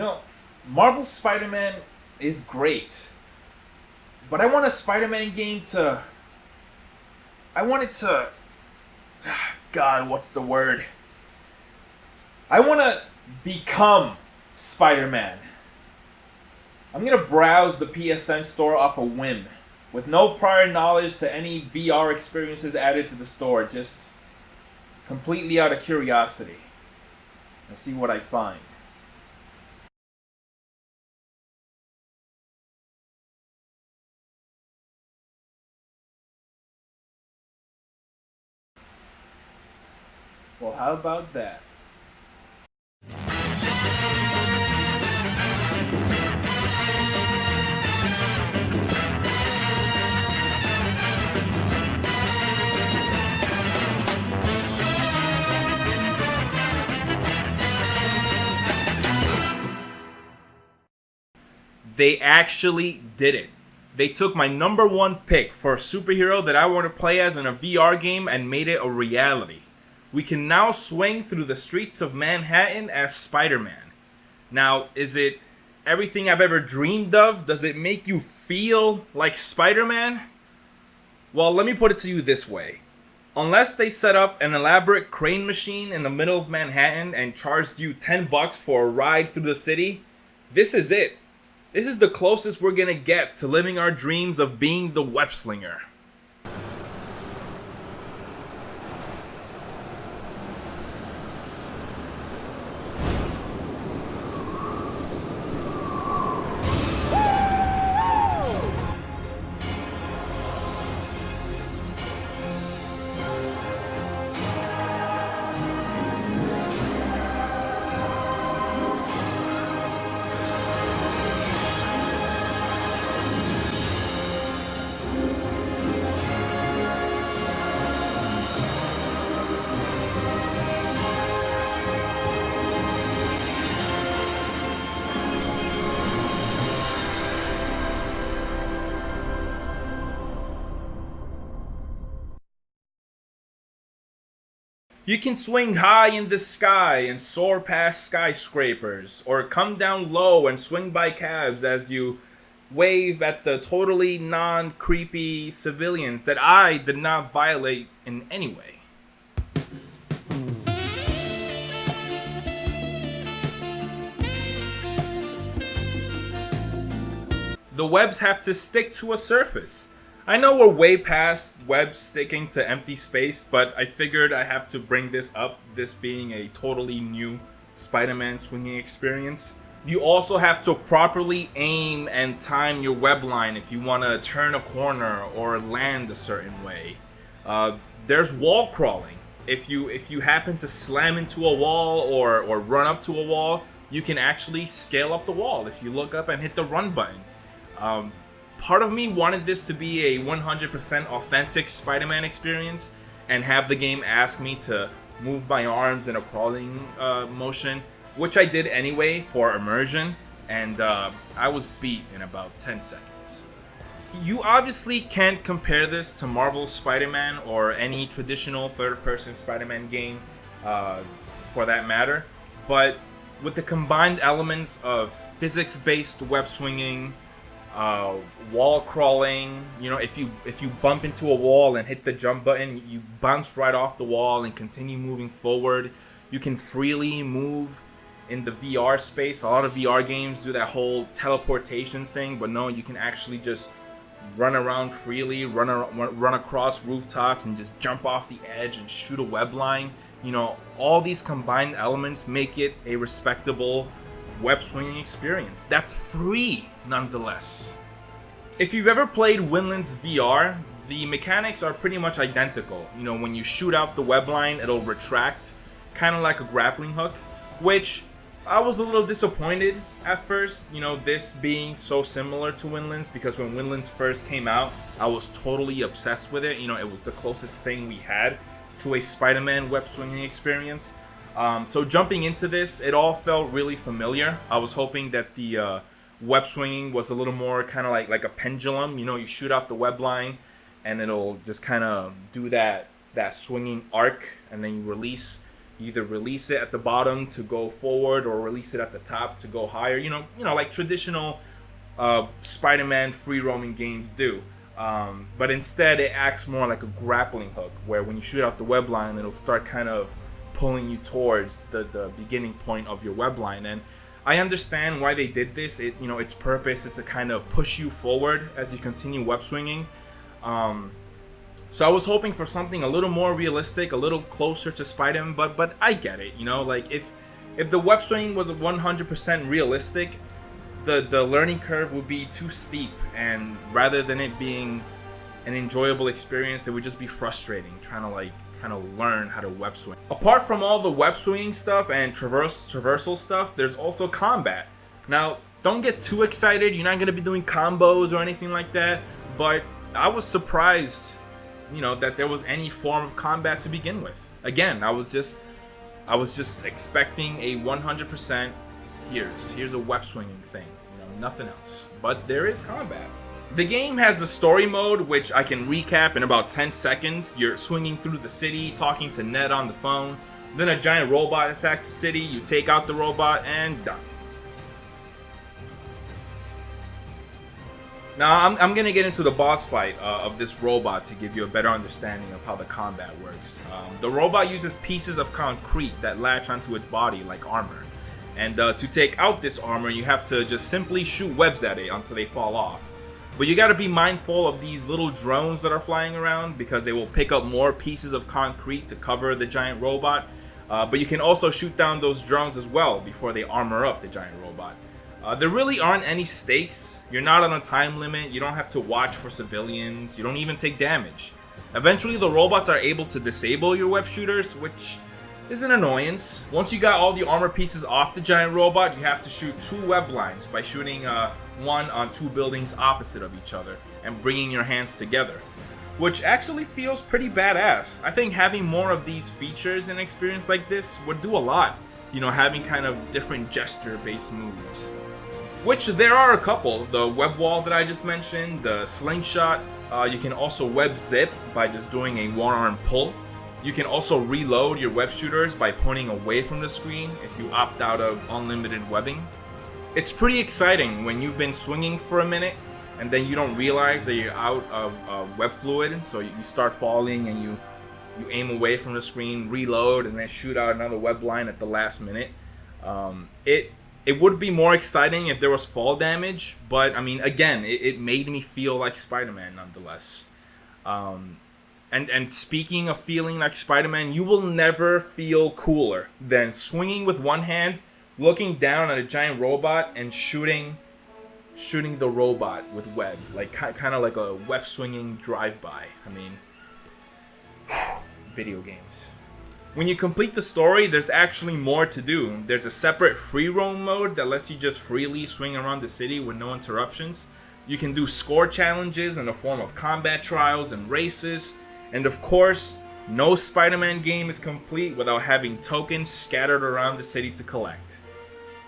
know, Marvel's Spider-Man is great, but I want a Spider-Man game to. I want it to. God, what's the word? I want to become Spider-Man. I'm gonna browse the PSN store off a whim, with no prior knowledge to any VR experiences added to the store, just completely out of curiosity, and see what I find. Well, how about that? They actually did it. They took my number one pick for a superhero that I want to play as in a VR game and made it a reality. We can now swing through the streets of Manhattan as Spider-Man. Now, is it everything I've ever dreamed of? Does it make you feel like Spider-Man? Well, let me put it to you this way. Unless they set up an elaborate crane machine in the middle of Manhattan and charged you $10 for a ride through the city, this is it. This is the closest we're gonna get to living our dreams of being the web slinger. You can swing high in the sky and soar past skyscrapers, or come down low and swing by cabs as you wave at the totally non-creepy civilians that I did not violate in any way. The webs have to stick to a surface. I know we're way past webs sticking to empty space, but I figured I have to bring this up, this being a totally new Spider-Man swinging experience. You also have to properly aim and time your web line if you want to turn a corner or land a certain way. There's wall crawling. If you happen to slam into a wall or run up to a wall, you can actually scale up the wall if you look up and hit the run button. Part of me wanted this to be a 100% authentic Spider-Man experience and have the game ask me to move my arms in a crawling motion, which I did anyway for immersion, and I was beat in about 10 seconds. You obviously can't compare this to Marvel's Spider-Man or any traditional third-person Spider-Man game for that matter, but with the combined elements of physics-based web swinging, wall crawling, if you bump into a wall and hit the jump button, you bounce right off the wall and continue moving forward. You can freely move in the VR space. A lot of VR games do that whole teleportation thing, but no, you can actually just run around freely, run across rooftops and just jump off the edge and shoot a web line. All these combined elements make it a respectable web swinging experience that's free nonetheless. If you've ever played Winland's VR, the mechanics are pretty much identical. When you shoot out the web line, it'll retract, kind of like a grappling hook, which I was a little disappointed at first, this being so similar to Winland's, because when Winland's first came out, I was totally obsessed with it. It was the closest thing we had to a Spider-Man web swinging experience. So jumping into this, it all felt really familiar. I was hoping that the web swinging was a little more kind of like a pendulum. You shoot out the web line and it'll just kind of do that swinging arc, and then you release either release it at the bottom to go forward or release it at the top to go higher. Like traditional Spider-Man free roaming games do. But instead, it acts more like a grappling hook, where when you shoot out the web line, it'll start kind of pulling you towards the beginning point of your web line. And I understand why they did this. Its purpose is to kind of push you forward as you continue web swinging. So I was hoping for something a little more realistic, a little closer to Spider-Man, but I get it. Like if the web swinging was 100% realistic, the learning curve would be too steep, and rather than it being an enjoyable experience, it would just be frustrating trying to learn how to web swing. Apart from all the web swinging stuff and traversal stuff, there's also combat. Now, don't get too excited. You're not going to be doing combos or anything like that, but I was surprised, that there was any form of combat to begin with. Again, I was just expecting a 100% here's a web swinging thing, nothing else. But there is combat. The game has a story mode, which I can recap in about 10 seconds. You're swinging through the city, talking to Ned on the phone. Then a giant robot attacks the city. You take out the robot, and done. Now, I'm going to get into the boss fight of this robot to give you a better understanding of how the combat works. The robot uses pieces of concrete that latch onto its body like armor. And to take out this armor, you have to just simply shoot webs at it until they fall off. But you gotta be mindful of these little drones that are flying around, because they will pick up more pieces of concrete to cover the giant robot. But you can also shoot down those drones as well before they armor up the giant robot. There really aren't any stakes. You're not on a time limit. You don't have to watch for civilians. You don't even take damage. Eventually, the robots are able to disable your web shooters, which is an annoyance. Once you got all the armor pieces off the giant robot, you have to shoot 2 web lines by shooting one on 2 buildings opposite of each other and bringing your hands together, which actually feels pretty badass. I think having more of these features in an experience like this would do a lot. Having kind of different gesture-based moves, which there are a couple. The web wall that I just mentioned, the slingshot. You can also web zip by just doing a one-arm pull. You can also reload your web shooters by pointing away from the screen if you opt out of unlimited webbing. It's pretty exciting when you've been swinging for a minute and then you don't realize that you're out of web fluid, so you start falling and you aim away from the screen, reload, and then shoot out another web line at the last minute. It would be more exciting if there was fall damage, but I mean, again, it made me feel like Spider-Man nonetheless. And speaking of feeling like Spider-Man, you will never feel cooler than swinging with one hand, looking down at a giant robot, and shooting the robot with web, like kind of like a web swinging drive-by. I mean, video games. When you complete the story, there's actually more to do. There's a separate free roam mode that lets you just freely swing around the city with no interruptions. You can do score challenges in the form of combat trials and races. And of course, no Spider-Man game is complete without having tokens scattered around the city to collect.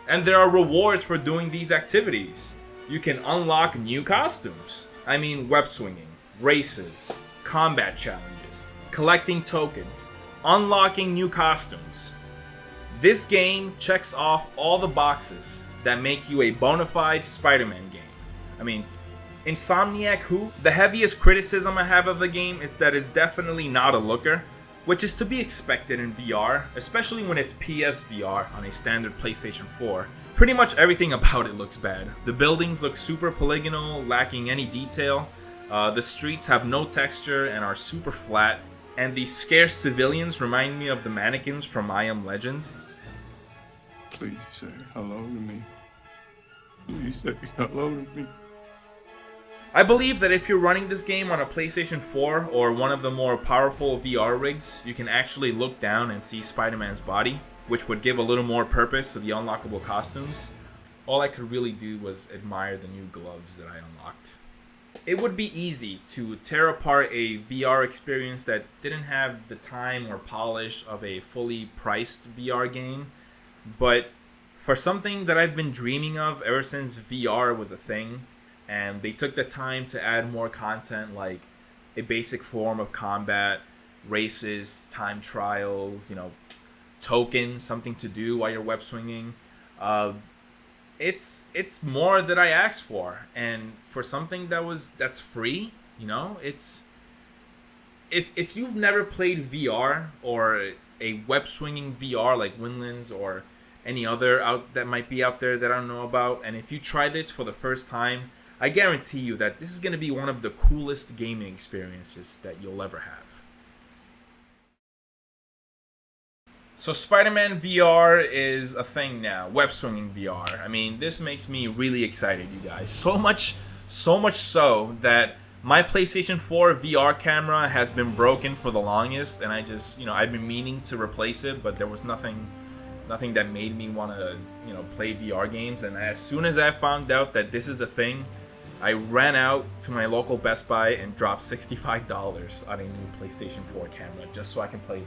And there are rewards for doing these activities. You can unlock new costumes. I mean, web swinging, races, combat challenges, collecting tokens, unlocking new costumes. This game checks off all the boxes that make you a bona fide Spider-Man game. I mean, Insomniac who? The heaviest criticism I have of the game is that it's definitely not a looker, which is to be expected in VR, especially when it's PSVR on a standard PlayStation 4. Pretty much everything about it looks bad. The buildings look super polygonal, lacking any detail. The streets have no texture and are super flat. And these scarce civilians remind me of the mannequins from I Am Legend. Please say hello to me. Please say hello to me. I believe that if you're running this game on a PlayStation 4 or one of the more powerful VR rigs, you can actually look down and see Spider-Man's body, which would give a little more purpose to the unlockable costumes. All I could really do was admire the new gloves that I unlocked. It would be easy to tear apart a VR experience that didn't have the time or polish of a fully priced VR game, but for something that I've been dreaming of ever since VR was a thing, and they took the time to add more content like a basic form of combat, races, time trials, token, something to do while you're web swinging. It's more that I asked for, and for something that's free, you know, it's if you've never played VR or a web swinging VR like Winlands or any other out that might be out there that I don't know about, and if you try this for the first time, I guarantee you that this is going to be one of the coolest gaming experiences that you'll ever have. So Spider-Man VR is a thing now, web swinging VR. I mean, this makes me really excited, you guys. So much so that my PlayStation 4 VR camera has been broken for the longest, and I just, I've been meaning to replace it, but there was nothing that made me want to, play VR games. And as soon as I found out that this is a thing, I ran out to my local Best Buy and dropped $65 on a new PlayStation 4 camera just so I can play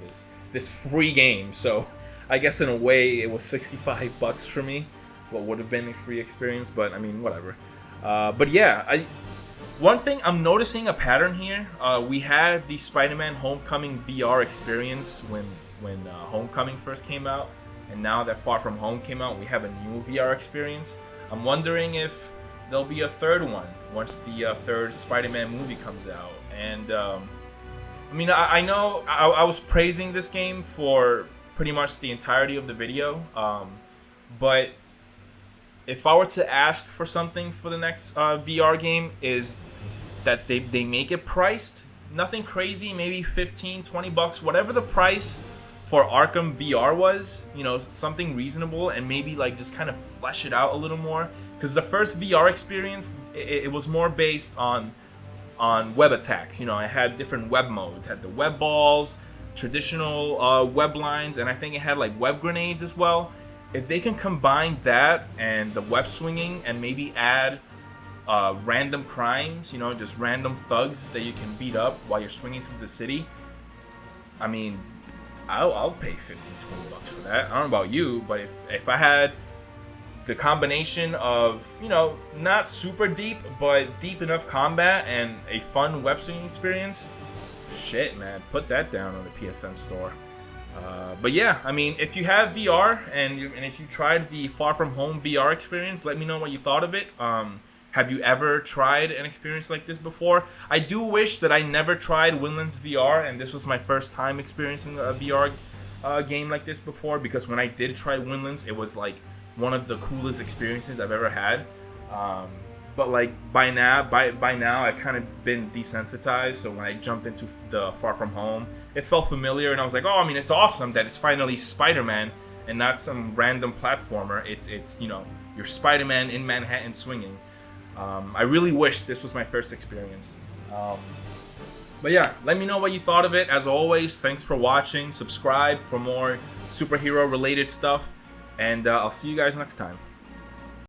this free game. So I guess in a way it was $65 for me, what would have been a free experience, but I mean, whatever. But yeah, one thing I'm noticing a pattern here. We had the Spider-Man Homecoming VR experience when Homecoming first came out, and now that Far From Home came out, we have a new VR experience. I'm wondering if there'll be a third one once the third Spider-Man movie comes out. And I mean, I know I was praising this game for pretty much the entirety of the video, but if I were to ask for something for the next VR game, is that they make it priced, nothing crazy, maybe $15-20, whatever the price for Arkham VR was, something reasonable, and maybe like just kind of flesh it out a little more. Because the first VR experience, it was more based on web attacks. I had different web modes, had the web balls, traditional web lines, and I think it had like web grenades as well. If they can combine that and the web swinging and maybe add random crimes, just random thugs that you can beat up while you're swinging through the city, I mean, I'll pay $15-20 for that. I don't know about you, but if I had the combination of, not super deep, but deep enough combat and a fun web swinging experience, shit, man, put that down on the PSN store. But yeah, I mean, if you have VR and if you tried the Far From Home VR experience, let me know what you thought of it. Have you ever tried an experience like this before? I do wish that I never tried Winlands VR, and this was my first time experiencing a VR game like this before, because when I did try Winlands, it was like one of the coolest experiences I've ever had. But like by now I've kind of been desensitized, so when I jumped into the Far From Home, it felt familiar, and I was like, oh, I mean, it's awesome that it's finally Spider-Man and not some random platformer. It's you're Spider-Man in Manhattan swinging. I really wish this was my first experience. But yeah, let me know what you thought of it. As always, thanks for watching. Subscribe for more superhero related stuff, and I'll see you guys next time.